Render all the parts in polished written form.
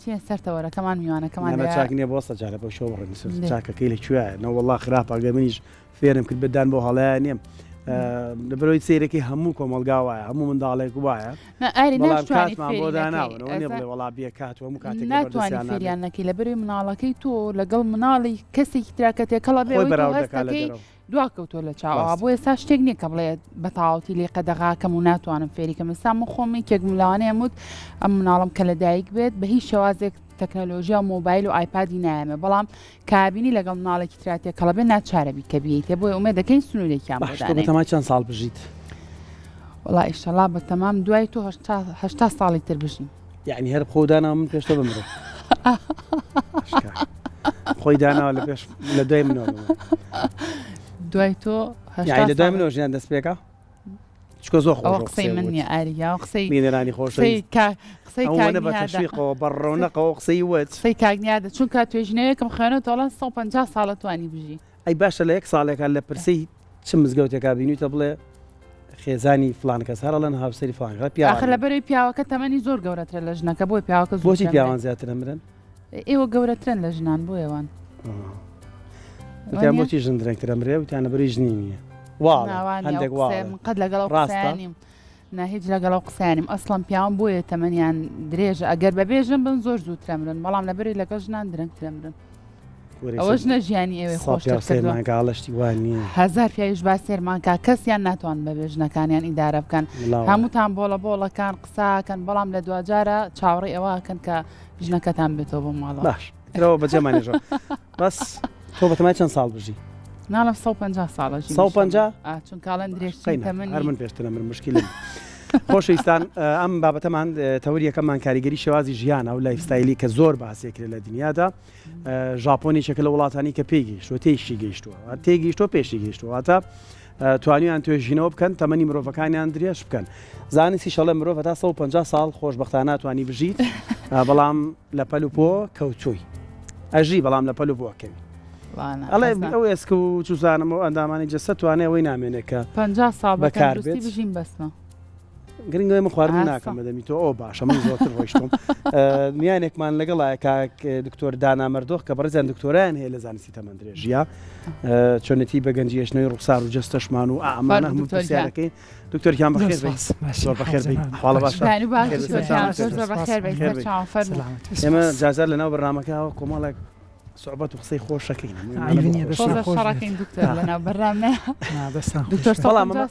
چیە سەرتەوەرە کەمان میوانەکەمان چاکنێ بۆ سەجارە بۆ شۆ بڕێن چاکەکەی لەکوێیە نەوە وەڵڵا خراپە ئەگەر منیش فێرم کرد بدان بۆ هەڵەیە نیم لەبەرەوەی سیرەکەی هەموو کۆمەلگا وایە هەموو منداڵێک وایە کاتمان بۆ داناون نێ بڵێ وەڵا بێ کات هەموو کاتێک ناتوانانی فێریان نەکەی لەبەروی مناڵەکەی تۆ لەگەڵ مناڵی کەسێکی تراکەتێک کەڵە بێ دواکەوتۆ لە چاوە بۆ ئێستا شتێک نییە کە بڵێ بەتاوەتی لێ قەدەغاکەم و ناتوانم فێریکەم ئێستا من خۆمی کێک ملاوانەیە وت ئەم مناڵم کە لەدایک بێت بە هیچ شێوازێک تەکنەلۆژیا و مۆبایل و ئایپادی نایەمە بەڵام کابینی لەگەڵ مناڵێکی تراتێک کەڵە بێ ناچارەبی کە بێیتێ بۆی ئومێ دەکەین سنوورێکیان بۆ تەمای چەند ساڵ بژیت وڵا ئیشەڵا بە تەمام دوای تۆ هەشتا ساڵی تر بژین یعنی هەر خۆدانا من پێشتە بمرێ خۆی داناوە لە پێش لە دوای منەوە دوای تۆ لە دوای منەوە ژیان دەست پێکە چکە زۆر خۆش قسەی من نیە ئاریا قسەی مینێرانی خۆشەوی ئەوەنە بە تەشویقەوە بەڕۆنەقەوە قسەی وت قسەی کاگنیادە چونکە توێژینەیەکم خوێنێت تۆڵەن 150 ساڵە توانی بژی ئەی باشە لە یەک ساڵێکان لە پرسەی چ مزگەوتێکا بینیتە بڵێ خێزانی فلان کەس هەرەڵەن هاوسەری فلان آخر لەبەرەوەی پیاوەکە تەمەنی زۆر گەورەترە لە ژنەکە بۆی پیاوەکە بۆچی پیاوان زیاتر ئەمرن ئێوە گەورەترن لە ژنان بۆ ئێوان وتیان بۆچی ژن درەنگتر ئەمرێ وتیانە بەری ژنی نییە هەندێک قەت لەگەڵ قسەیانیم نا هیچ لەگەڵ قسەیانیم ئەسڵم پیاوان بۆیە تەمەنیان درێژە ئەگەر بەبێژن بن زۆر زوو ترەمرن بەڵام لەبەری لەگەڵ ژنان درەنگترەمرن ئەوەش نە ژیانی ئێوەی خۆشمانگاڵشتی وانی هزار پیاویش با سێرمانکە کەسیان ناتوان بە بێژنەکانیان ئیدارە بکەن هەمووتان بۆڵە بۆڵەکان قساکەن بەڵام لە دوجارە چاوەڕێ ئەوەکەن کە ژنەکەتان بێتەوە بۆ ماڵە باش ئەوە بەجێمانێژە بەس تۆ بەتەمای چەند ساڵ بژی ناڵم 150 ساڵەژی 150 چون کاڵەن درێژتەمەنی هەر من پێشترە من مشکلم خۆشەویستان ئەم بابەتەمان تەوریەکەمان کاریگەری شێوازی ژیانە و لایفستایلی کە زۆر باسێکرێت لە دنیادا ژاپۆنی چەکە لە وڵاتانی کە پێیگەیشتوە تێیشی گەیشتووە تێگەیشتوە پێشی گەیشتووە واتە توانیان توێژینەوە بکەن تەمەنی مرۆڤەکانیان درێژ بکەن زانستی شەڵە مرۆڤ تا 150 ساڵ خۆشبەختانە ناتوانی بژیت بەڵام لە پەل و پۆ کەوتووی ئەژی بەڵام لە پەل و پۆکەوی ئەڵێ ئەو ئێسکە و چوزانمەوە ئەندامانی جەسە توانێ ئەوەی نامێنێت کە 50 ساڵ بەکار بژین بەسمە گرنگی من خواردن ناکەم بەدەمی تۆ ئەو باشە من زۆرتر ڕۆیشتم میانێکمان لەگەڵایە کاک دکتۆر دانا مەردۆخ کە بەڕێزیان دکتۆرایان هەیە لە زانستی تەمەندرێژیە چۆنێتی بە گەنجێشنەوەی ڕوخسار و جەستەشمان و ئامانە هەموو پرسیارەکەی دکتۆرکیان بەخێر زۆر بەخێر خاڵە باشە ئێمە جازار لەناو بەرنامەکەەوە کۆمەڵێک صعوبات و قسەی خۆشەکەین شەڕەکەین دکتۆر لەناو بەرنامە دکتۆر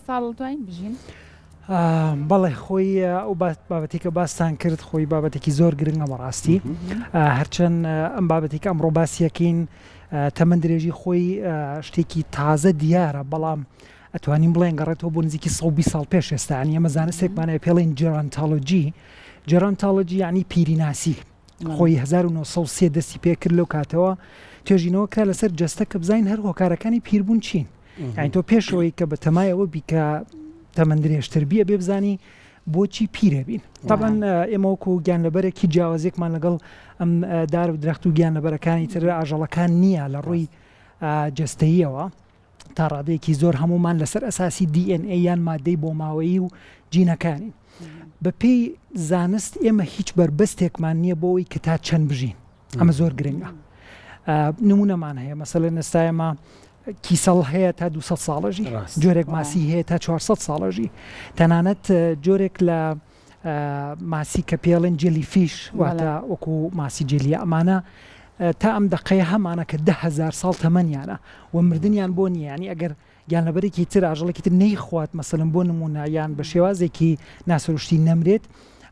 ساڵ دوایین بژین بەڵێ خۆی ئەو بابەتێکە باستان کرد خۆی بابەتێکی زۆر گرنگە بەڕاستی هەرچەند ئەم بابەتێکە ئەمڕۆ باسیەکەین تەمەندرێژی خۆی شتێکی تازە دیارە بەڵام ئەتوانین بڵێن گەڕێتەوە بۆ نزیکی 120 ساڵ پێش ئێستانی ئەمە زانستێکمانەیە پێڵێن جێرانتالۆجی یعنی پیریناسی خۆی 1930 دەستی پێکرد لەو کاتەوە توێژینەوە کرا لەسەر جەستە کە بزین هەر هۆکارەکانی پیربوون چین یعنی تۆ پێشەوەی کە بە تەمایەوە بیکە تەمەندرێژتر بیە بێبزانی بۆچی پیرە بین طبعا ئێمە وەکو گیانلەبەرێکی جیاوازێکمان لەگەڵ ئەم دار و درەخت و گیانلەبەرەکانی تر ئاژەڵەکان نییە لە ڕووی جەستەییەوە تا ڕادەیەکی زۆر هەمومان لەسەر ئەساسی DNA یان مادەی بۆ ماوەیی و جینەکانی بە پێی زانست ئێمە هیچ بربەستێکمان نییە بۆەوەی کە تا چەند بژین ئەمە زۆر گرنگە نمونەمان هەیە مەسەڵەن ئێستا کیسەڵ هەیە تا 200 ساڵەژی جۆرێک ماسی هەیە تا 400 ساڵەژی تەنانەت جۆرێک لە ماسی کە پێڵێن جێلیفیش واتە وەکو ماسی جێلیە ئەمانە تا ئەم دقەیە هەمانە کە 10,000 ساڵ تەمەنیانە و مردنیان بۆ نیە ینی ئەگەر گیانلەبەرێکی تر ئاژەڵێکی تر نەیخوات مەسەڵەن بۆ نمونە یان بە شێوازێکی ناسەروشتی نەمرێت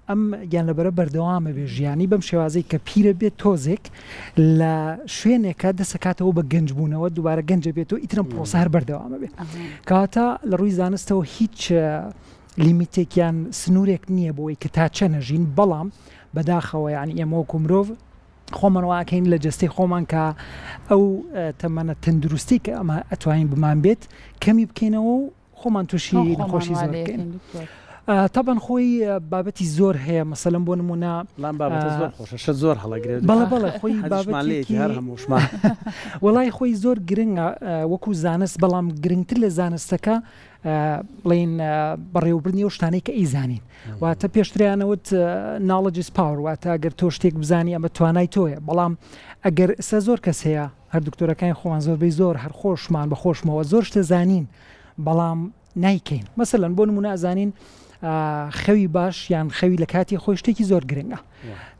ئەم گیانلەبەرە بەردەوامە بێ ژیانی بەم شێوازەی کە پیرە بێت تۆزێک لە شوێنێکە دەسەکاتەوە بە گەنجبوونەوە دووبارە گەنجە بێتەوە ئیترم پرۆسە هەر بەردەوامە بێت کەواتە لە ڕووی زانستەوە هیچ لیمیتێکیان سنوورێک نییە بۆی کە تا چەنەژین بەڵام بەداخەوە یعنی ئێمە وەکو مرۆڤ خۆمانواکەین لە جەستەی خۆمان کە ئەو تەمەنە تەندروستی کە ئەمە ئەتوانین بمان بێت کەمی بکەینەوە و خۆمان تووشی نەخۆشی زۆر بکەین طبعا خۆی بابەتی زۆر هەیە مەسەلەن بۆ نمونە زۆر هەڵەگرێت بەڵێ خۆی وەڵای خۆی زۆر گرنگە وەکو زانست بەڵام گرنگتر لە زانستەکە بڵین بەڕێوەبردنی ئەو شتانەی کە ئەیزانین واتە پێشتریانەوت knowledge is power واتە ئەگەر تۆ شتێک بزانی ئەمە توانای تۆیە بەڵام ئەگەر ئێستا زۆر کەس هەیە هەر دکتۆرەکانی خۆمان زۆربەی زۆر هەر خۆشمان بە خۆشمەوە زۆر شتە زانین بەڵام نایکەین مەسەلەن بۆ نمونە ئەزانین خەوی باش یان خەوی لە کاتی خۆی شتێکی زۆر گرنگە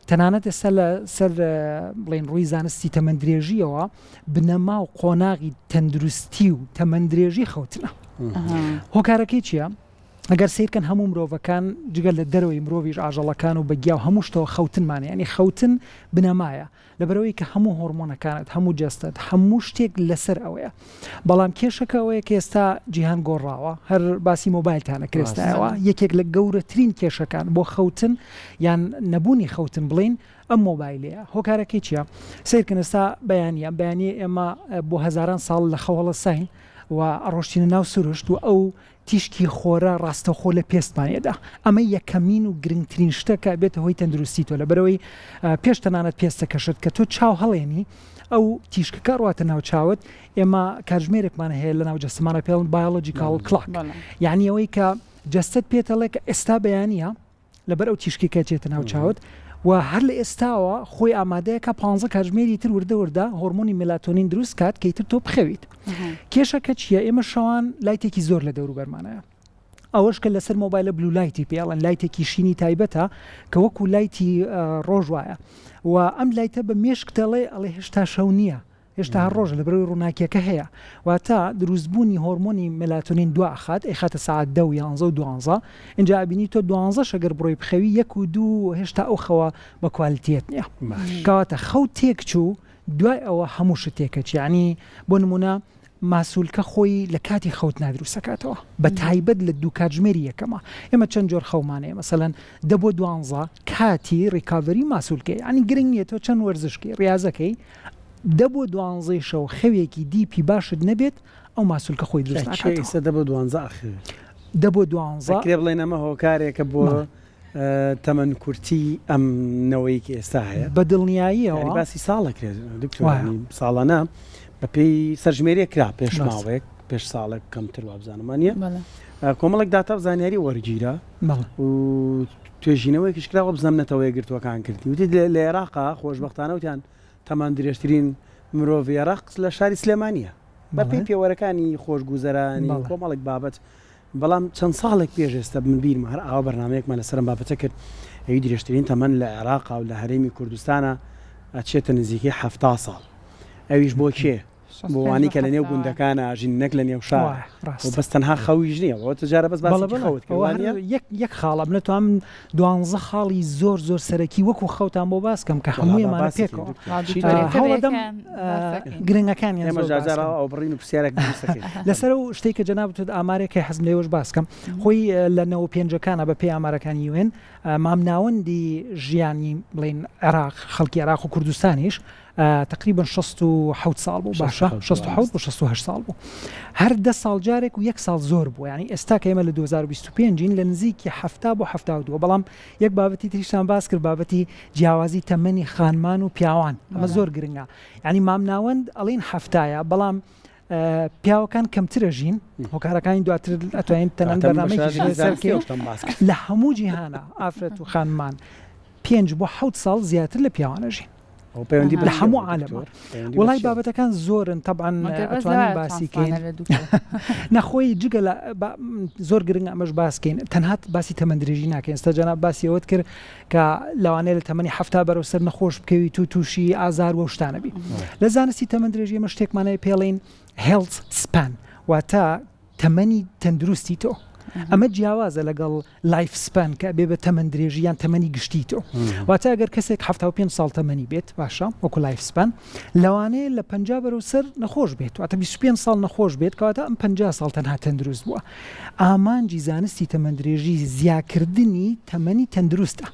تەنانەت ئێستا لە سەر بڵێن ڕووی زانستی تەمەندرێژیەوە بنەما و قۆناغی تەندروستی و تەمەندرێژی خەوتنە هۆکارەکەی چییە؟ ئەگەر سیرکەن هەموو مرۆڤەکان جگەل لە دەرەوەی مرۆڤیش ئاژەڵەکان و بەگیا و هەموو شتەوە خەوتنمانە ینی خەوتن بنەمایە لەبەرەوەی کە هەموو هۆرمۆنەکانت هەموو جەستت هەموو شتێک لەسەر ئەوەیە بەڵام کێشەکە ئەوەیە کە ئێستا جیهان گۆڕاوە هەر باسی مۆبایلتانە کرێستایەوە یەکێک لە گەورەترین کێشەکان بۆ خەوتن یان نەبوونی خەوتن بڵین ئەم مۆبایلەیە هۆکارەکەی چییە؟ سیرکەن ئێستا بەیانی ئێمە بۆ هەزاران ساڵ لە خەوەڵە ساین و ئەڕۆشتینە ناو سروشت و ئەو تیشکی خۆرە ڕاستەخۆ لە پێستمانێدا ئەمە یەکەمین و گرنگترین شتەکە بێتە هۆی تەندروستی تۆ لە بەرەوەی پێش تەنانەت پێستەکەشت کە تۆ چاو هەڵێنی ئەو تیشکەکە ڕاتە ناو چاوت ئێمە کاتژمێرێکمان هەیە لە ناو جەستەمانە پێڵن بایۆلۆجیکال کلاک یعنی ئەوەی کە جەستت پێتەڵێ کە ئێستا بەیانە لەبەر ئەو تیشکێکە چێتە ناو چاوت و هەر لە ئێستاوە خۆی ئامادەیەکە 15 کاتژمێری تر وردە هۆرمۆنی مێلاتۆنین دروست کات کە ئیتر تۆ بخەویت کێشەکە چییە؟ ئێمە شەوان لایتێکی زۆر لە دەوروبەرمانەیە ئەوەش کە لەسەر مۆبایلە بلو لایتی پێڵەن لایتێکی شینی تایبەتە کە وەکو لایتی ڕۆژ وایە و ئەم لایتە بە مێشک دەڵێ ئەڵێ هێشتا شەو نییە هێشتا هەر ڕۆژە لە بەرەوەی ڕووناکیەکە هەیە واتە دروستبوونی هۆرمۆنی مێلاتۆنین دو ئاخات ئەیخاتە ساعت 10 و 11 و 12 اینجا ئابینی تۆ 12 شەگەر بڕۆی بخەوی 1 و 2 هێشتا ئەو خەوە بە کوالیتیت نییە کەواتە خەوت تێک چوو دوای ئەوە هەموو شتێکە ینی بۆ نمونە ماسوولکە خۆی لە کاتی خەوت نادروستەکاتەوە بە تایبەت لە دوو کاتژمێری یەکەمە ئێمە چەند جۆر خەومانەیە مەسەلەن 10 بۆ 12 کاتی ڕیکاڤەری ماسوولکەی ینی گرنگ نییە تۆ چەند وەرزشکی ڕاضەکەی 10 بۆ 12 شەو خەوێکی دیپی باشت نەبێت ئەو ماسوولکە خۆی دروست ناکاتەوە 10 بۆ 12 ئاخر 10 بۆ 12 کرێ بڵێن ئەمە هۆکارێکە بۆ تەمەن کورتی ئەم نەوەیەکی ئێستا هەیە بە دڵنیاییەوە باسی ساڵەکرێت دکتۆر ساڵانە بە پێی سەرژمێریە کرا پێش ماوەیەک پێش ساڵێک کەمتر وابزانمانە کۆمەڵێک داتا زانیاری وەرگیرە و توێژینەوەیکیش کراوە بزەمنەتەوەی گرتوەکان کردی وتی لە عێراقا خۆشبەختانە وتیان تەمان درێژترین مرۆڤ عێراق لە شاری سلێمانیە بە پێی پێوەرەکانی خۆشگوزەرانی کۆمەڵێک بابەت بەڵام چەند ساڵێک پێش ئێستا من بیرمە هەر ئاوا بەرنامەیەکمان لەسەرم بابەتە کرد ئەوی درێژترین تەمەن لە عێراقا و لە هەرێمی کوردستانە ئەچێتە نزیکەی 70 ساڵ ئەویش بۆ کێ بۆ وانی کە لە نێو گوندەکانە ئاژین نەک لە نێو شار بەس تەنها خەویش نییە ئەوە تجارە بەس یەک خاڵە بنێتوان 12 خاڵی زۆر زۆر سەرەکی وەکو خەوتان بۆ باسکەم کە هەموویمانە پێکەوە هەوڵەدەم گرنگەکانی ئەو بڕین و پرسیارێک لەسەر و شتێک کە جەنابەت ئامارێکی حەزم لێوەش باسکەم خۆی لە نەوە پێنجەکانە بە پێی ئامارەکانی UN مامناوەندی ژیانی بڵین عێراق خەڵکی عێراق و کوردستانیش تقریبا 67 ساڵ بوو باشە 67 بۆ 68 ساڵ بوو هەر 10 ساڵ جارێک و 1 ساڵ زۆر بوو ینی ئێستا کە ئێمە لە 2025 لە نزیکی 70 بۆ 72 بەڵام یەک بابەتی تریشتان باس کرد بابەتی جیاوازی تەمەنی خانمان و پیاوان ئەمە زۆر گرنگە ینی مامناوەند ئەڵین هەفتایە بەڵام پیاوەکان کەمترە ژین هۆکارەکانی دواتر ئەتوانین تەنان بەرنامەیەکی لە هەموو جیهانە ئافرەت و خانمان 5 بۆ 7 ساڵ زیاتر لە پیاوانە ژین لە هەموو عالەمە وڵای بابەتەکان زۆرن طبعاً ئەتوانین باسیکەین نەخۆی جگە لە زۆر گرنگ ئەمەش باسکەین تەنها باسی تەمەندرێژی ناکەین ئێستا جەناب باسیەوەت کرد کە لەوانەیە لە تەمەنی 70 بەرەوسەر نەخۆش بکەویت و تووشی ئازار و شتانە بی لە زانستی تەمەندرێژی ئەمە شتێکمانەیە پێڵێن health span واتە تەمەنی تەندروستی تۆ ئەمە جیاوازە لەگەڵ لایف سپان کە بێ بە تەمەندرێژی یان تەمەنی گشتی تۆ واتە ئەگەر کەسێک 75 ساڵ تەمەنی بێت باشە وەکو لایف سپان لەوانەیە لە 50 بەرەوسەر نەخۆش بێت واتە 25 ساڵ نەخۆش بێت کەواتە ئەم 50 ساڵ تەنها تەندروست بووە ئامانجی زانستی تەمەندرێژی زیاکردنی تەمەنی تەندروستە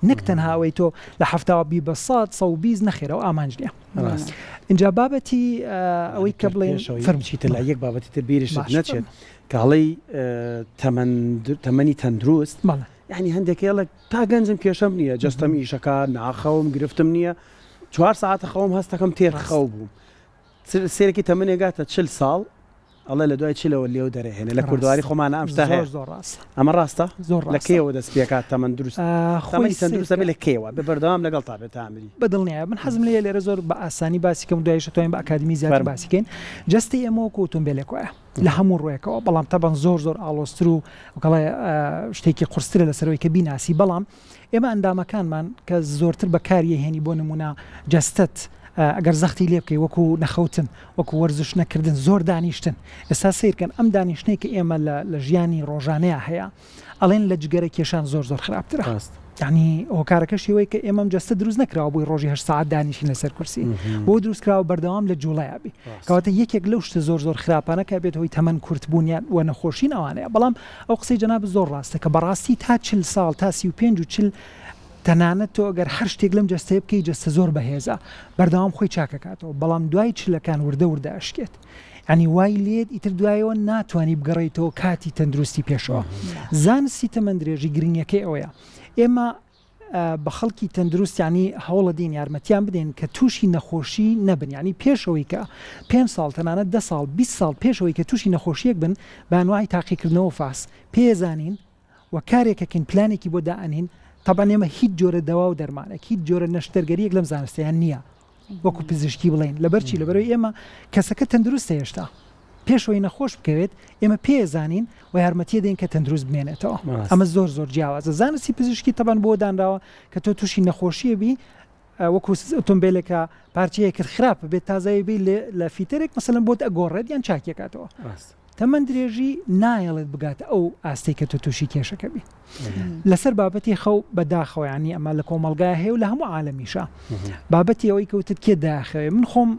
نەک تەنها ئەوەی تۆ لە 70 بی بە 120 نەخێرەوە ئامانج نییە اینجا بابەتی ئەوەی کە بڵێن فەرمچیتە لە یەک بابەتی تر بیرشت نەچێت کاڵی تەمەنی تەندروست یعنی هەندێکێڵک تا گەنجم کێشەم نییە جەستەم ئیشەکە ناخەوم گرفتم نییە 4 ساعتە خەوم هەستەکەم تێر خەو بووم سێرەکی تەمەنێگاتە 40 ساڵ ئەڵێ لە دوای چلەوە لێو دەرەهێنێ لە کوردواری خۆمانە ئەم شتە هەیە زۆر ڕاستە ئەمە ڕاستە زۆر لە کێوە دەست پێکات تەمەند دروست خۆی دروستە بێ لە کێوە بە بەردەوام لەگەڵ تا بێت تامری بەدڵنیایە من حەزم لێ لێرە زۆر بە ئاسانی باسی کەم دوایش توانین بە ئاکادمی زیاتر باسیکەین جستی ئێمە وەکو ئۆتۆمبیلێک وایە لە هەموو ڕۆیەکەوە بەڵام تەبەن زۆر ئاڵۆستر و وەکەڵێ شتێکی قورسترە لەسەرەوەی کە بیناسی بەڵام ئێمە ئەندامەکانمان کە زۆرتر بەکاریە هێنی بۆ نمونە جەستت ئەگەر زەختی لێ بکەی وەکو نەخەوتن وەکو وەرزش نەکردن زۆر دانیشتن ئێستا سیرکەن ئەم دانیشتەی کە ئێمە لە ژیانی ڕۆژانەیە هەیە ئەڵێن لە جگەرە کێشان زۆر خراپترە یعنی هۆکارەکە شێوەیە کە ئێمەم جەستە دروست نەکراوە بۆی ڕۆژی 8 ساعت دانیشین لەسەر کورسی بۆ دروستکراوە بەردەوام لە جوڵایە بێ کەواتە یەکێک لەو شتە زۆر خراپانە کە بێت هۆی تەمەن کورتبوونیان و نەخۆشین ئەوانەیە بەڵام ئەو قسەی جەناب زۆر ڕاستە کە بەڕاستی تا 40 ساڵ تا 35 و 40 تەنانەت تۆ ئەگەر هەر شتێک لەم جەستەیە بکەی جەستە زۆر بەهێزە بەردەوام خۆی چاکەکاتەوە بەڵام دوای چلەکان وردە ئەشکێت ینی وای لێت ئیتر دوایەوە ناتوانانی بگەڕیتەوە کاتی تەندروستی پێشەوە زانستی تەمەند درێژی گرنگەکەی ئەوەیە ئێمە بە خەڵکی تەندروستیانی هەوڵە دین یارمەتیان بدەین کە تووشی نەخۆشی نەبن ینی پێشەوەی کە 5 ساڵ تەنانەت 10 ساڵ 20 ساڵ پێشەوەی کە تووشی نەخۆشیەک بن بانوای تاقیکردنەوە فاس پێزانین و کارێکەکەین پلانێکی بۆ دائنین طبعا ئێمە هیچ جۆرە دەوا و دەرمانێک هیچ جۆرە نەشتەرگەریەک لەم زانستیان نییە وەکو پزیشکی بڵین لەبەرچی لەبەرەوەی ئێمە کەسەکە تەندروستە هێشتا پێشەوەی نەخۆش بکەوێت ئێمە پێزانین و یارمەتی دەین کە تەندروست بمێنێتەوە ئەمە زۆر جیاوازە زانستی پزیشکی طبعا بۆ دانراوە کە تۆ تووشی نەخۆشیە بی وەکو ئۆتۆمبیلێکە پارچەیە کرد خراپ بێت تازایی بی لە فیتەرێک مەسەلەن بۆت ئەگۆڕێت یان چاکێکاتەوە تەمەند درێژی نایەڵێت بگاتە ئەو ئاستەی کە تۆ تووشی کێشەکە بی لەسەر بابەتی خەو بەداخەوە ینی ئەمە لە کۆمەڵگای هەیە و لە هەموو عالەمیشە بابەتی ئەوەی کەوتت کێ داخەوێ من خۆم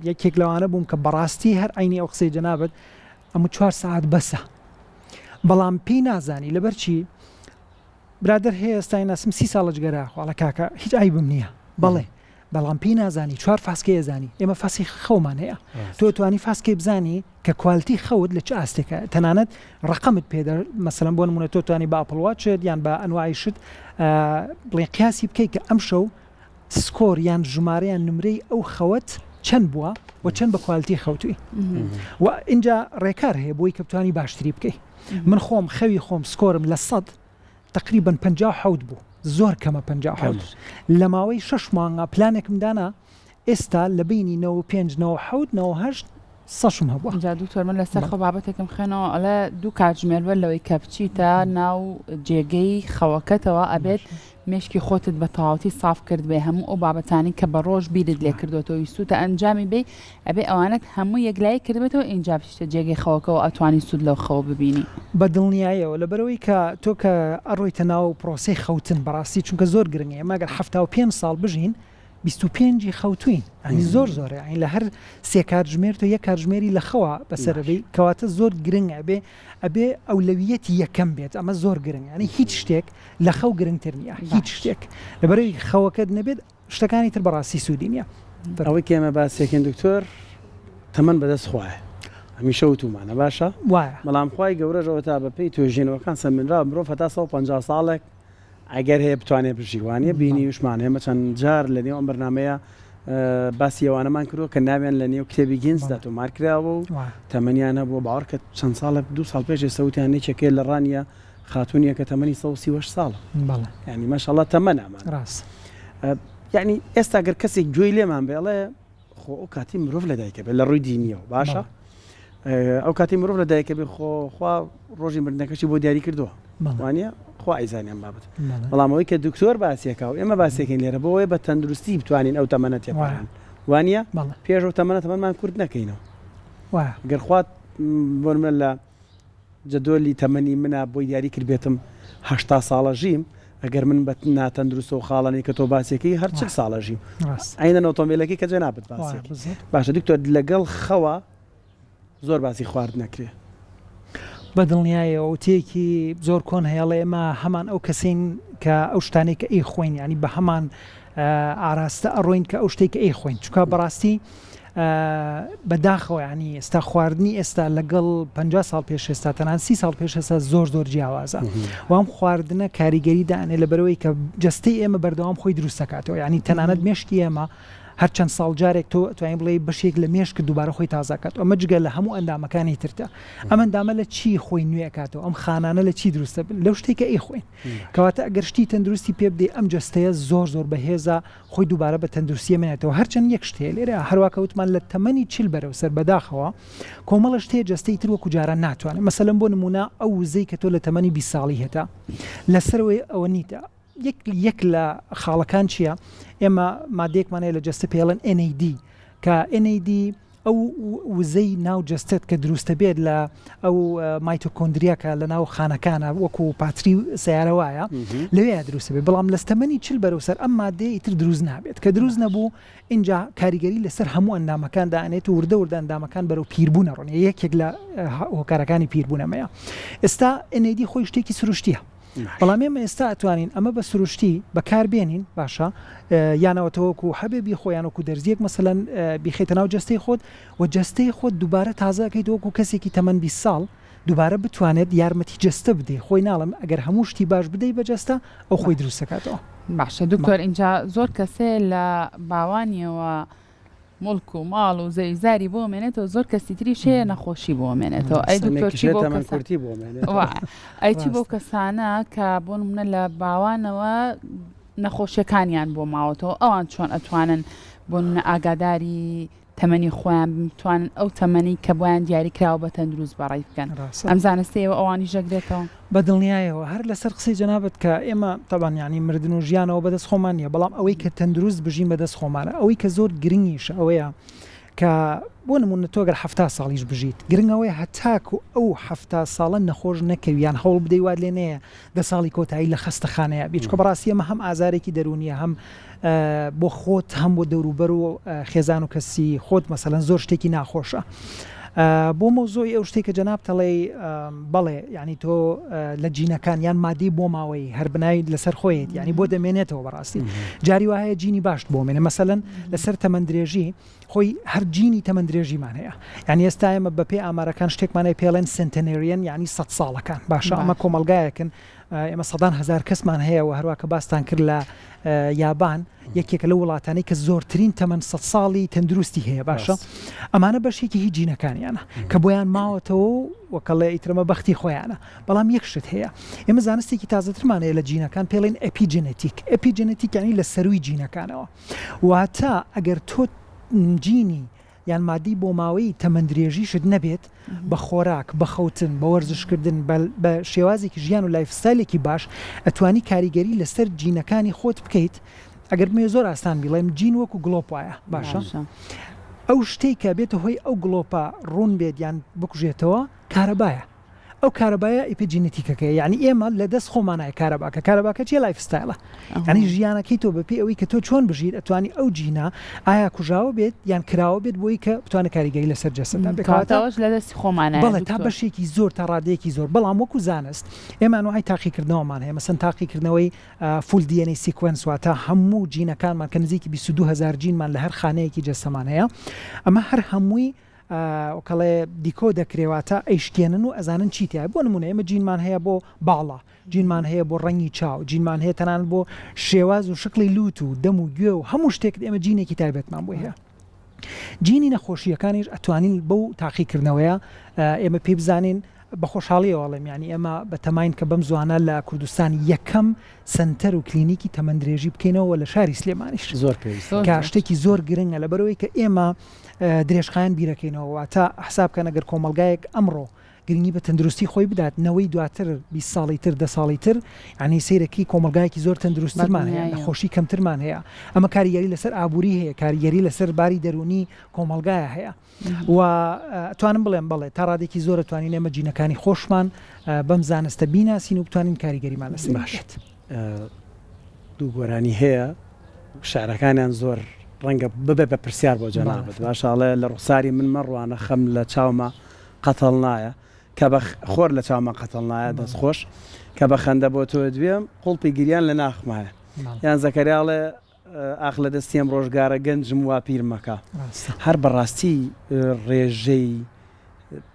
یەکێک لەوانە بووم کە بەڕاستی هەر عینی ئەو قسەی جەنابەت ئەمە 4 ساعت بەسە بەڵام پێی نازانی لەبەرچی برادر هەیە ئێستا ناسم 30 ساڵە جگەرا خواڵە کاکە هیچ ئایبم نییە بەڵێ بەڵام پێی نازانی 4 فاسکەی زانی ئێمە فاسی خەومان هەیە تۆ توانی فاسکەی بزانی کە کوالتی خەوت لە چ ئاستێکە تەنانەت ڕقمت پێدە مەسەلەن بۆ نمونە تۆ توانی بە ئاپڵواتچێت یان بە ئەنواعی شت بڵێ قیاسی بکەیت کە ئەم شەو سکۆر یان ژمارەیان نمرەی ئەو خەوت چەند بووە و چەند بە کوالتی خەوتوی و اینجا ڕێکار هەیە بۆی کە بتوانی باشتری بکەیت من خۆم خەوی خۆم سکۆرم لە 100 تقریبا 57 بوو زۆر کەمە 57 لە ماوەی 6 مانگە پلانێکم دانا ئێستا لە بینی 95 97 98 سەشم هەبووە جا دوکتۆر من لەسەر خۆ بابەتێکم خوێنەوە ئەڵێ دوو کاتژمێر لەوەی کە بچیتە ناو جێگەی خەوەکەتەوە ئەبێت مشکی خۆتت بە تەواوەتی ساف کرد بێ هەموو ئەو بابەتانی کە بە ڕۆژ بیرت لێ کردوێتەوە ویستوتە ئەنجامی بێ ئەبێ ئەوانەت هەموو یەکلایی کردبێتەوە ئینجا بچیتە جێگەی خەوەکەەوە ئەتوانی سوود لەو خەوە ببینی بە دڵنیاییەوە لەبەرەوەی کە تۆ کە ئەڕۆیتە ناو پرۆسەی خەوتن بەڕاستی چونکە زۆر گرنگە ماگەر 75 ساڵ بژین 25 خەوتوین ئەنی زۆر ئەین لە هەر 3 کاتژمێر تۆ 1 کاتژمێری لە خەوە بەسەرەوەی کەواتە زۆر گرنگ ئەبێ ئەولەویەتی یەکەم بێت ئەمە زۆر گرنگ ینی هیچ شتێک لە خەو گرنگتر نییە هیچ شتێک لەبەرەوەی خەوەکەت نەبێت شتەکانی تر بەڕاستی سوودی نییە ئەوەی کێمە باسێکین دکتۆر تەمەن بەدەست خوایە هەمیشە وتومانە باشە وایە بەڵام خوای گەورەژەوە تا بەپێی توێژینەوەکان سەمێنرا مرۆڤ هەتا 150 ساڵێک ئەگەر هەیە بتوانێت پشتیوانیە بینی وشمان هێمە چەند جار لە نێو ئەم بەرنامەیە باسی ئەوانەمان کردووە کە ناویان لە نێو کتێبی گینزدا تۆمار کراوە و تەمەنیان هەبووە باوەڕ کە چەند ساڵێک 2 ساڵ پێش ئێستاوتیان نێچەکێ لە ڕانیە خاتونیە کە تەمەنی 138 ساڵە ینی ماشەڵڵا تەمەنامان ڕاست یعنی ئێستا گەر کەسێک گوێی لێمان بێڵێ خۆ ئەو کاتی مرۆڤ لەدایکە بێت لە ڕووی دینیەوە باشە ئەو کاتی مرۆڤ لەدایکە بێ خۆخوا ڕۆژی مردنەکەشی بۆ دیاری کردووە وانە خوا ئایزانیان بابەت بەڵامەوەی کە دکتۆر باسیەکە و ئێمە باسێکین لێرە بۆەوەی بە تەندروستی بتوانین ئەو تەمەنە تێپەڕان وانە پێش ئەو تەمەنە تەمەنمان کورد نەکەینەوە گەرخوات بۆرمە لە جەدۆلی تەمەنی منە بۆی دیاری کرد بێتم 80 ساڵە ژیم ئەگەر من بە ناتەندروست و خاڵانی کە تۆ باسیەکەی هەر 40 ساڵە ژیم ئەینە ئۆتۆمبیلەکەی کە جێ نابێت باسێکی باشە دکتۆر لەگەڵ خەوە زۆر باسی خوارد نەکرێ بە دڵنیایەوە وتەیەکی زۆر کۆن هەیەڵێ ئێمە هەمان ئەو کەسین کە ئەو شتانێک کە ئەی خۆین ینی بە هەمان ئاراستە ئەڕۆین کە ئەو شتێک کە ئەی خۆین چونکە بەڕاستی بەداخەوە ینی ئێستا خواردنی ئێستا لەگەڵ 50 ساڵ پێش ئێستا تەنان 30 ساڵ پێش ئێستا زۆر جیاوازە وام خواردنە کاریگەری دانێ لەبەرەوەی کە جەستەی ئێمە بەردەوام خۆی دروست دەکاتەوە ینی تەنانەت مێشکی ئێمە هەرچەند ساڵجارێک تۆ توانین بڵێ بەشێک لە مێشک دووبارە خۆی تازاکات ئەمە جگە لە هەموو ئەندامەکانی ترتە ئەم ئەندامە لە چی خۆی نوێکاتەوە ئەم خانانە لە چی دروستە لەو شتێکە ئەیخۆین کەواتە ئەگەر شتی تەندروستی پێ بدەی ئەم جەستەیە زۆر بەهێزە خۆی دووبارە بە تەندروستیە منێتەوە هەرچەند یەک شتێ لێرە هەروواکەوتمان لە تەمەنی چل بەرەو سەر بەداخەوە کۆمەڵە شتێ جەستەی تر وەکو جاران ناتوانێت مەسەلەن بۆ نمونە ئەو وزەی کە تۆ لە تەمەنی 20 ساڵی هێتا لەسەرەوەی ئەوە نیتە یەک لە خاڵەکان چییە ئێمە مادێکمانەیە لە جەستە پێڵەن NAD کە NAD ئەو وزەی ناو جەستت کە دروستە بێت لە ئەو مایتۆکۆندریاکە لە ناو خانەکانە وەکو پاتری سیارە وایە لەوەیە دروستە بێت بەڵام لەستەمەنی چل بەرەو سەر ئەم مادەی ئیتر دروست نابێت کە دروست نەبوو اینجا کاریگەری لەسەر هەموو ئەندامەکان دانێت و وردە ئەندامەکان بەرەو پیربوونە ڕۆنی یەکێک لە هۆکارەکانی پیربوونەمەیە ئێستا NAD خۆی شتێکی سروشتیە بەڵام ئێمە ئێستا ئەتوانین ئەمە بە سروشتی بەکاربێنین باشە یانەوەتەوەکو حەبێبی خۆیانەکو دەرزیەک مەسەلەن بیخێتە ناو جەستەی خۆت و جەستەی خۆت دووبارە تازەکەیت وەکو کەسێکی تەمەن 20 ساڵ دووبارە بتوانێت یارمەتی جەستە بدێ خۆی ناڵم ئەگەر هەموو شتی باش بدەی بە جەستە ئەو خۆی دروستەکاتەوە باشە دکتۆر اینجا زۆر کەسێ لە باوانیەوە مڵک و ماڵ و زەویزاری بۆ مێنێتەوە زۆر کەسی تریش هەیە نەخۆشی بۆ مێنێتەوە ئەی ئەیچی بۆ کەسانە کە بۆ نمونە لە باوانەوە نەخۆشیەکانیان بۆ ماوەتەوە ئەوان چۆن ئەتوانن بۆ نمونە ئاگاداری تەمەنی خۆیان بتوانن ئەو تەمەنی کە بۆیان دیاری کراوە بە تەندروست بەڕێ بکەن ئەم زانستەیەوە ئەوانی ژەگرێتەوە بەدڵنیایەوە هەر لەسەر قسەی جەنابەت کە ئێمە تەبان ینی مردن و ژیانەوە بەدەست خۆمان نیە بەڵام ئەوەی کە تەندروست بژین بەدەست خۆمانە ئەوەی کە زۆر گرنگیش ئەوەیە کە بۆ نمونە تۆگەر 70 ساڵیش بژیت گرنگەوەی هەتاکو ئەو 70 ساڵە نەخۆش نەکەویان هەوڵ بدەی واد لێ نەیە 10 ساڵی کۆتایی لە خەستەخانەیە بیچکە بەڕاستی ئەمە هەم ئازارێکی دەرونیە هەم بۆ خۆت هەم بۆ دەوروبەر و خێزان و کەسی خۆت مەسەلەن زۆر شتێکی ناخۆشە بۆ مۆزۆی ئەو شتێکە جەناب تەڵێ بەڵێ ینی تۆ لە جینەکان یان مادی بۆ ماوەی هەر بناوی لەسەر خۆیت ینی بۆ دەمێنێتەوە بەڕاستی جاری وایە جینی باش بۆ مێنێ مەسەلەن لەسەر تەمەندرێژی خۆی هەر جینی تەمەندرێژیمان هەیە ینی ئێستا ئێمە بەپێ ئامارەکان شتێکمانەیە پێڵێن سنتەنێریەن ینی 100 ساڵەکان باشە ئەمە کۆمەلگایەکن ئێمە 100,000 کەسمان هەیە و هەروە کە باستان کرد لە یابان یەکێک لە وڵاتانی کە زۆرترین تەمەن 100 ساڵی تەندروستی هەیە باشە ئەمانە بەشێکی هیچ جینەکانیانە کە بۆیان ماوەتەوە وەکەڵێ ئیترمە بەختی خۆیانە بەڵام یەک شت هەیە ئێمە زانستێکی تازەترمانەیە لە جینەکان پێڵێن ئەپیجێنێتیکانی لە سەروی جینەکانەوە واتە ئەگەر تۆ جینی یان مادی بۆ ماوەی تەمەندرێژیشت نەبێت بە خۆراک بە خەوتن بە وەرزشکردن بە شێوازێکی ژیان و لایفستایلێکی باش ئەتوانی کاریگەری لەسەر جینەکانی خۆت بکەیت ئەگەر مێ زۆر ئاسان بیڵێم جین وەکو گڵۆپ وایە باشە ئەو شتێک کە بێتە هۆی ئەو گڵۆپە ڕوون بێت یان بکوژێتەوە کارەبایە ئەو کارەبایە ئیپیجینێتیکەکە یعنی ئێمە لە دەست خۆمانای کارەباکە چیە لایفستایلە ینی ژیانەکەی تۆ بەپێ ئەوەی کە تۆ چۆن بژیت ئەتوانی ئەو جینە ئایا کوژاوە بێت یان کراوە بێت بۆی کە بتوانە کاریگەری لەسەر جەستەدا بکاتەوەش لە دەستی خۆمانە بەڵێ تا بەشێکی زۆر تا ڕادەیەکی زۆر بەڵام وەکو زانست ئێمە نوعی تاقیکردنەوەمان هەیە مەسەن تاقیکردنەوەی فول DNA سیکوێنس واتە هەموو جینەکانمان کە نزیکی 22,000 جینمان لە هەر خانەیەکی جەستەمان هەیە ئەمە هەر هەمووی وەکەڵێ دیکۆ دەکرێواتە ئەیشکێنن و ئەزانن چیتیای بۆ نمونە ئێمە جینمان هەیە بۆ باڵا جینمان هەیە بۆ ڕەنگی چاو جینمان هەیە تەنان بۆ شێواز و شکلی لوت و دەم و گوێ و هەموو شتێک ئێمە جینێکی تایبەتمان بۆ هەیە جینی نەخۆشیەکانیش ئەتوانین بەو تاقیکردنەوەیە ئێمە پێی بزانین بە خۆشحاڵیەوەڵێم ینی ئێمە بە تەماین کە بەم زوانە لە کوردستان یەکەم سنتەر و کلینیکی تەمەندرێژی بکەینەوە لە شاری سلێمانیش زۆر کە شتێکی زۆر گرنگە لەبەرەوەی کە ئێمە درێژخایان بیرەکەینەوە تا حسابکە نەگەر کۆمەلگایەک ئەمڕۆ گرنگی بە تەندروستی خۆی بدات نەوەی دواتر 20 ساڵی تر 10 ساڵی تر ینی سیرەکی کۆمەلگایەکی زۆر تەندروستترمان هەیە نەخۆشی کەمترمان هەیە ئەمە کاریگەری لەسەر ئابووری هەیە کاریگەری لەسەر باری دەرونی کۆمەلگایە هەیە و توانم بڵێم بڵێ تا ڕادێکی زۆر توانین ئێمە جینەکانی خۆشمان بەم زانستە بیناسین و بتوانین کاریگەریمان لەسەر باشێت دوو گۆرانی هەیە شعرەکانیان زۆر ڕەنگە ببێ بە پرسیار بۆ جەنابەت باشاڵێ لە ڕوخساری من مەڕوانە خەم لە چاومە قەتەڵ نایە کە بە خۆر لە چاومە قەتەڵ نایە دەستخۆش کە بە خەندە بۆ تۆ دوێم قوڵپی گریان لە ناخمایە یان زەکەریاڵێ ئاخ لە دەستیم ڕۆژگارە گەنجم وا پیر مەکە هەر بەڕاستی ڕێژەی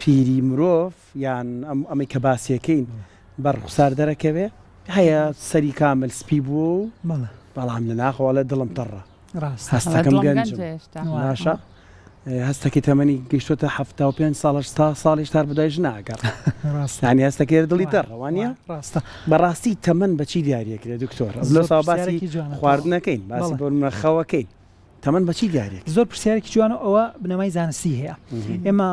پیری مرۆڤ یان ئەمەی کە باسیەکەین بە ڕوخسار دەرەکەوێ هەیە سەری کامل سپی بوو بەڵام لە ناخەوە لە دڵم تەڕە هەستەکەم گەنجم ناشە هەستەکی تەمەنی گەیشتۆتە 75 ساڵش تا ساڵیش تار بدایش ناگەڕ ینی هەستەکەی دڵی دەڕەوانە بەڕاستی تەمەن بەچی دیاریەکرێت دکتۆر لە باسی خواردنەکەین باسی بۆنمەخەوەکەین تەمەن بەچی دیارێک زۆر پرسیارێکی جوانە ئەوە بنەمای زانستی هەیە ئێمە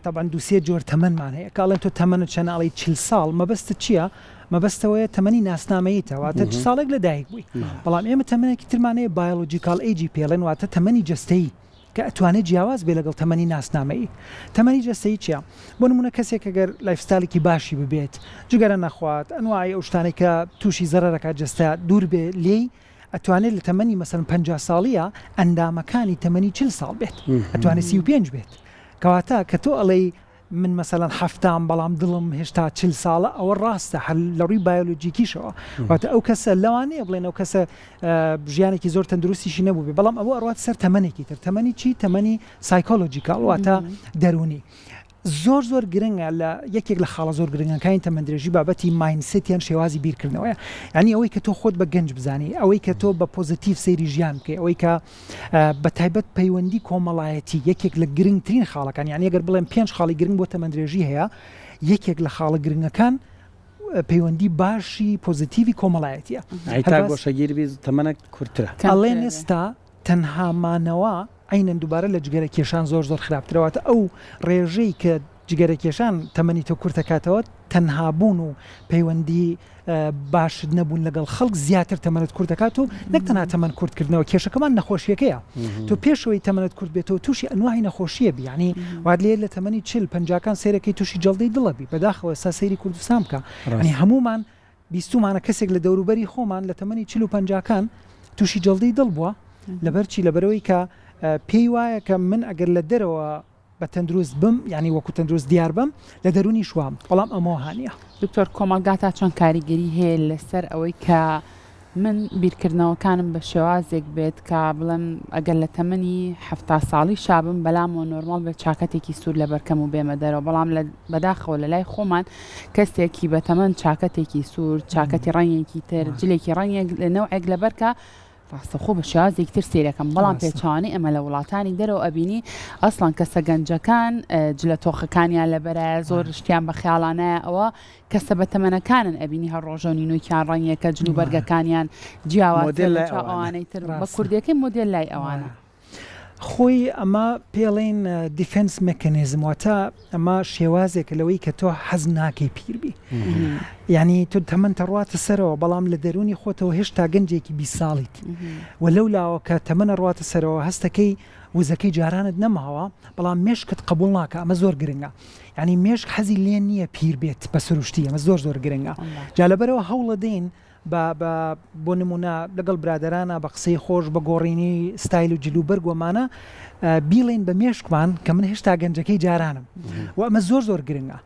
تەبەن دووسێ جۆر تەمەنمان هەیە کاڵێن تۆ تەمەنت چەناڵی 40 ساڵ مەبەستت چییە؟ مەبەستەوەیە تەمەنی ناسنامەیتەوە تا ساڵێک لە دایک بووی بەڵام ئێمە تەمەنێکی ترمانەیە بایۆلۆجیکال ئەیجی پێڵێن واتە تەمەنی جەستەیی کە ئەتوانێت جیاواز بێ لەگەڵ تەمەنی ناسنامەیی تەمەنی جەستەیی چییە؟ بۆ نمونە کەسێک ئەگەر لایفستایلێکی باشی ببێت جگەرە نەخوات ئەنواعی ئەو شتانێک کە تووشی زەرەرەکات جەستە دوور بێ لێی ئەتوانێت لە تەمەنی مەسەن 50 ساڵیە ئەندامەکانی تەمەنی 40 ساڵ بێت ئەتوانێت 35 بێت کەواتە کە تۆ ئەڵێی من مەسەلەن هەفتام بەڵام دڵم هێشتا 40 ساڵە ئەوە ڕاستە هەل لە ڕووی بایۆلۆجیکیشەوە واتە ئەو کەسە لەوانەیە بڵێن ئەو کەسە ژیانێکی زۆر تەندروستیشی نەبوو بێ بەڵام ئەوە ئەڕات سەر تەمەنێکی تر تەمەنی چی تەمەنی سایکۆلۆجیکال واتە دەرونی زۆر گرنگە لە یەکێک لە خاڵە زۆر گرنگەکانی تەمەندرێژی بابەتی ماینسێتیان شێوازی بیرکردنەوەیە ینی ئەوەی کە تۆ خۆت بە گەنج بزانی ئەوەی کە تۆ بە پۆزیتیڤ سەیری ژیان بکەی ئەوەی کە بە تایبەت پەیوەندی کۆمەڵایەتی یەکێک لە گرنگترین خاڵەکان یعنی ئەگەر بڵێن 5 خاڵی گرنگ بۆ تەمەندرێژی هەیە یەکێک لە خاڵە گرنگەکان پەیوەندی باشی پۆزیتیڤی کۆمەڵایەتیە تا گۆشەگیر بی تەمەنە کورتترە ئەڵێن ئێستا تەنها مانەوە عینەن دووبارە لە جگەرە کێشان زۆر خراپترەوەتە ئەو ڕێژەی کە جگەرە کێشان تەمەنی تۆ کورتەکاتەوە تەنها بوون و پەیوەندی باشت نەبوون لەگەڵ خەڵک زیاتر تەمەنت کورتەکات و نەک تەنها تەمەن کورتکردنەوە کێشەکەمان نەخۆشیەکەیە تۆ پێشەوەی تەمەنت کورت بێتەوە تووشی ئەنواعی نەخۆشیە بیانی واد لێ لە تەمەنی 40-50کان سیرەکەی تووشی جەڵدەی دڵەبی بەداخەوە سا سەیری کوردستان بکە ینی هەمومان بیستمانە کەسێک لە دەوروبەری خۆمان لە تەمەنی 40-50کان تووشی جەڵدەی دڵ بووە لەبەرچی لەبەرەوەی کە پێی وایە کە من ئەگەر لە دەرەوە بە تەندروست بم ینی وەکو تەندروست دیار بم لە دەرونی شوام بەڵام ئەمە هاانیە دکتۆر کۆمەلگاتا چۆن کاریگەری هەیە لەسەر ئەوەی کە من بیرکردنەوەکانم بە شێوازێک بێت کە بڵێم ئەگەر لە تەمەنی 70 ساڵی شابم بەلامەوە نۆرمال بێت چاکەتێکی سوور لە بەرکەم و بێمە دەرەوە بەڵام بەداخەوە لە لای خۆمان کەسێکی بە تەمەن چاکەتێکی سوور چاکەتی ڕەنگێکی تر جلێکی ڕەنگێک لە نەوعێک لە بەرکە ڕاستەخۆ بە شێوازێکی تر سیرەکەم بەڵام پێچوانەی ئەمە لە وڵاتانی دەرەوە ئەبینی ئەسڵان کەسە گەنجەکان جلە تۆخەکانیان لەبەرە زۆر شتیان بە خیاڵانەیە ئەوە کەسە بە تەمەنەکانن ئەبینی هەر ڕۆژۆنی نوکیان ڕەنگێکە جلو بەرگەکانیان جیاوازەوانەی تر بە کوردیەکەی مۆدێل لای ئەوانە خۆی ئەمە پێڵێن دیفنس مەکەنیزم واتە ئەمە شێوازێکە لەوەی کە تۆ حەز ناکەی پیربی یعنی تۆ تەمەنتە ڕواتە سەرەوە بەڵام لە دەرونی خۆتەوە هێشتا گەنجێکی 20 ساڵیت و لەو لاوە کە تەمەنە ڕواتە سەرەوە هەستەکەی وزەکەی جارانت نەماوە بەڵام مێشکت قبول ناکە ئەمە زۆر گرنگە ینی مێشک حەزی لێ نییە پیر بێت بە سروشتی ئەمە زۆر گرنگە جا لەبەرەوە هەوڵە دێن بۆ نمونە لەگەڵ برادرانە بە قسەی خۆش بە گۆڕینی ستایل و جلوبەرگ ومانە بیڵێن بە مێشکمان کە من هێشتا گەنجەکەی جارانم و ئەمە زۆر گرنگە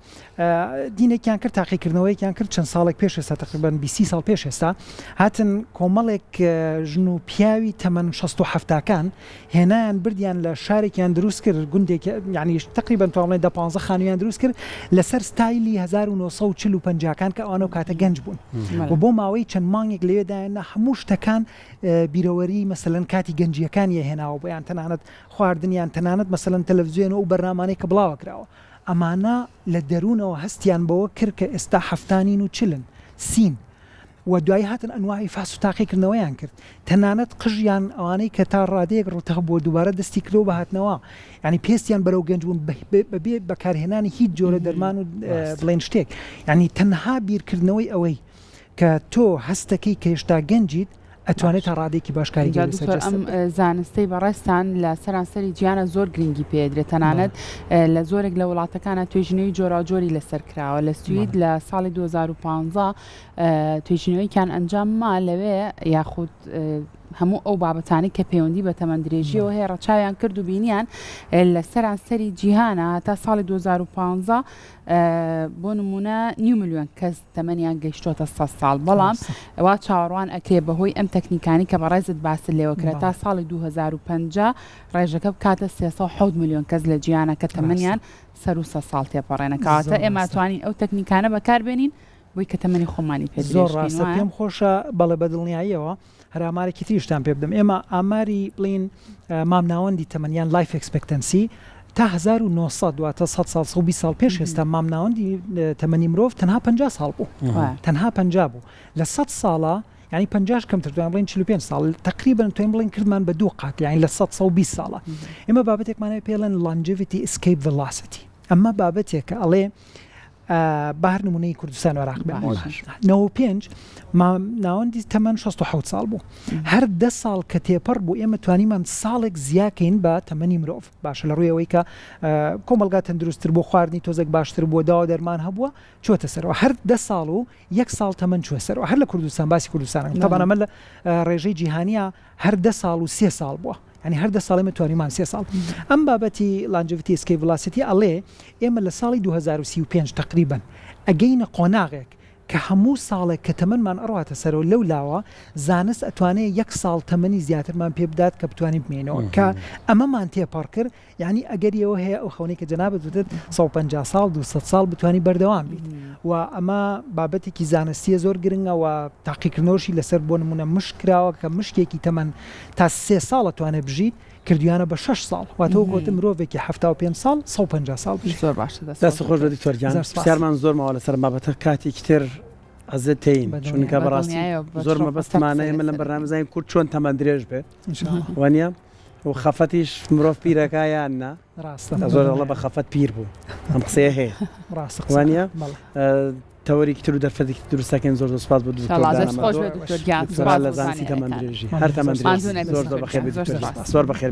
دینێکیان کرد تاقیکردنەوەیەکیان کرد چەند ساڵێک پێش ئێستا تقریبان 20 ساڵ پێش ئێستا هاتن کۆمەڵێک ژن و پیاوی تەمەن 67کان هێنایان بردیان لە شارێکیان دروست کرد گوندێک یعنی تقریبان تاڵێ 15 خانوویان دروست کرد لەسەر ستایلی 1945کان کە ئەوانە کاتە گەنج بوون و بۆ ماوەی چەند مانگێک لەوێدایانە هەموو شتەکان بیرەوەری مەسەلەن کاتی گەنجیەکانی هێناوە بۆیان تەنانەت خواردنیان تەنانەت مەسەلەن تەلەڤیزیۆن و بەرنامانەی کە بڵاوە کراوە ئەمانە لە دەروونەوە هەستیان بەوە کرد کە ئێستا هەفتانین و چلن سین و دوای هاتن ئەنواعی فاس و تاقیکردنەوەیان کرد تەنانەت قژیان ئەوانەی کە تا ڕادەیەک ڕوتەخ بۆ دووبارە دەستی کرۆ بەهاتنەوە ینی پێستیان بەرەو گەنج بوون بەبێ بەکارهێنانی هیچ جۆرە دەرمان و بڵێن شتێک ینی تەنها بیرکردنەوەی ئەوەی کە تۆ هەستەکەی کە هێشتا گەنجیت ئەتوانێت تا ڕادێکی باشکاری ئەم زانستەی بەڕێستان لە سەرانسەری گیانە زۆر گرنگی پێدرێت تەنانەت لە زۆرێک لە وڵاتەکانە توێژینەوەی جۆراجۆری لەسەر کراوە لە سوید لە ساڵی 2015 توێژینەوەیکیان ئەنجامما لەوێ یاخود هەموو ئەو بابەتانی کە پەیوەندی بە تەمەندرێژیەوە هەیە ڕەچاویان کرد و بینیان لە سەرانسەری جیهانە تا ساڵی 2015 بۆ نمونە 9 ملیۆن کەس تەمەنیان گەیشتۆتە 100 ساڵ بەڵام ئەوە چاوەڕوان ئەکرێ بەهۆی ئەم تەکنیکانی کە بەڕێزت باست لێوەکرێت تا ساڵی 2050 ڕێژەکە بکاتە 370 ملیۆن کەس لە جیهانە کە تەمەنیان سەر و 100 ساڵ تێپەڕێنە کەواتە ئێمە توانین ئەو تەکنیکانە بەکاربێنین بۆی کە تەمەنی خۆمانی پێ زۆر ڕاستە پێم خۆشە بەڵێ بەدڵنیاییەوە هەرامارێکی تریشتان پێ بدەم ئێمە ئاماری بڵین مامناوەندی تەمەنیان لایف ئەکسپەکتەنسی تا 1900 دواتە 100 ساڵ 20 ساڵ پێش ئێستا مامناوەندی تەمەنی مرۆڤ تەنها 50 ساڵ بوو تەنها 50 بوو لە 100 ساڵە یعنی 50 کەمتر توانین بڵین 45 ساڵ تقریبا توانین بڵین کردمان بە 2 قات یعنی لە 120 ساڵە ئێمە بابەتێکمانەوە پێڵێن longevity escape velocity ئەمە بابەتێک کە ئەڵێ بار نمونەی کوردستان و عێراق بێ 95 ناوەندی تەمەن 67 ساڵ بوو هەر 10 ساڵ کە تێپەڕ بوو ئێمە توانیمان ساڵێک زیاکەین بە تەمەنی مرۆڤ باشە لە ڕوویەوەی کە کۆمەلگا تەندروستتر بۆ خواردنی تۆزێک باشتر بووە داوا دەرمان هەبووە چۆتە سەرەوە هەر 10 ساڵ و 1 ساڵ تەمەن چوە سەرەوە هەر لە کوردستان باسی کوردستانە تەبەن ئەمە لە ڕێژەی جیهانیە هەر 10 ساڵ و 3 ساڵ بووە ینی هەر 10 ساڵی متوانیمان 3 ساڵ ئەم بابەتی longevity escape velocity ئەڵێ ئێمە لە ساڵی 2035 تقریبا ئەگەینە قۆناغێک کە هەموو ساڵێک کە تەمەنمان ئەڕاتە سەرەوە لەو لاوە زانست ئەتوانێت 1 ساڵ تەمەنی زیاترمان پێ بدات کە بتوانین بمێنەوە کە ئەمەمان تێپەڕ کرد یعنی ئەگەریەوە هەیە ئەو خەونەی کە جەنابەت وتت 150 ساڵ 200 ساڵ بتوانانی بەردەوام بیت و ئەمە بابەتێکی زانستیە زۆر گرنگەوە تاقیکردنەوەشی لەسەر بۆ نمونە مشک کراوە کە مشکێکی تەمەن تا 3 ساڵ توانێت بژیت کردیانە بە 6 ساڵ واتەوە گوتم مرۆڤێکی 75 ساڵ 150 ساڵ زۆر باشە دەست خۆش بە دکتۆرجان پرسیارمان زۆرمەوە لەسەر بابەتە کاتێکی تر ئەزت تین چونکە بەڕاستی زۆر مەبەستمانە ئێمە لەم بەرنامەزانین کورد چۆن تەمەن درێژ بێ وانە و خەفەتیش مرۆڤ پیرەکایان نا زۆر دەڵە بە خەفەت پیر بوو ئەم قسەیە هەیە وانە تەوەریکی تر و دەرفەتێکی دروستەکەین زۆر سپاس بۆ دکتۆر لە زانستی تەمەن درێژی هەر تەمەن درێژ زۆر بەخێر